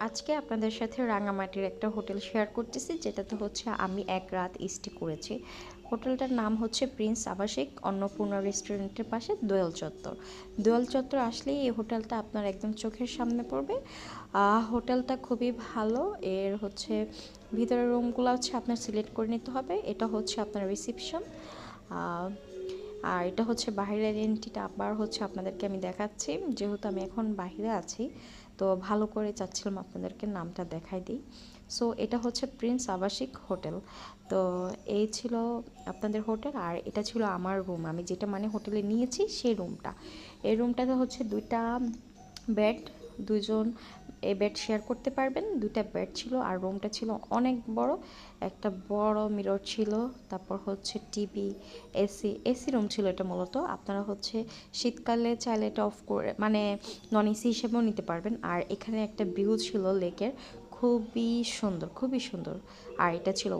আজকে আপনাদের সাথে রাঙামাটির একটা হোটেল শেয়ার করতেছি, যেটাতে হচ্ছে আমি এক রাত স্টে করেছি। হোটেলটার নাম হচ্ছে প্রিন্স আবাসিক, অন্নপূর্ণা রেস্টুরেন্টের পাশে দোয়েল চত্বর। দোয়েল চত্বর আসলেই এই হোটেলটা আপনার একদম চোখের সামনে পড়বে। হোটেলটা খুবই ভালো। এর হচ্ছে ভিতরের রুমগুলো হচ্ছে আপনার সিলেক্ট করে নিতে হবে। এটা হচ্ছে আপনার রিসিপশন। আর এটা হচ্ছে বাহিরের এন্ট্রিটা। আবার হচ্ছে আপনাদেরকে আমি দেখাচ্ছি, যেহেতু আমি এখন বাহিরে আছি, তো ভালো করে চাচ্ছিলাম আপনাদেরকে নামটা দেখাই দিই। সো এটা হচ্ছে প্রিন্স আবাসিক হোটেল। তো এই ছিল আপনাদের হোটেল, আর এটা ছিল আমার রুম। আমি যেটা মানে হোটেলে নিয়েছি সেই রুমটা। এই রুমটাতে হচ্ছে 2টা বেড, দুজন এই বেড শেয়ার করতে পারবেন। 2টা বেড ছিল, আর রুমটা ছিল অনেক বড়। একটা বড় মিরর ছিল, তারপর হচ্ছে টিভি, এসি রুম ছিল এটা মূলত। আপনারা হচ্ছে শীতকালে চাইলে এটা অফ করে মানে নন এসি হিসেবেও নিতে পারবেন। আর এখানে একটা ভিউ ছিল লেকের, খুবই সুন্দর, খুবই সুন্দর। আর এটা ছিল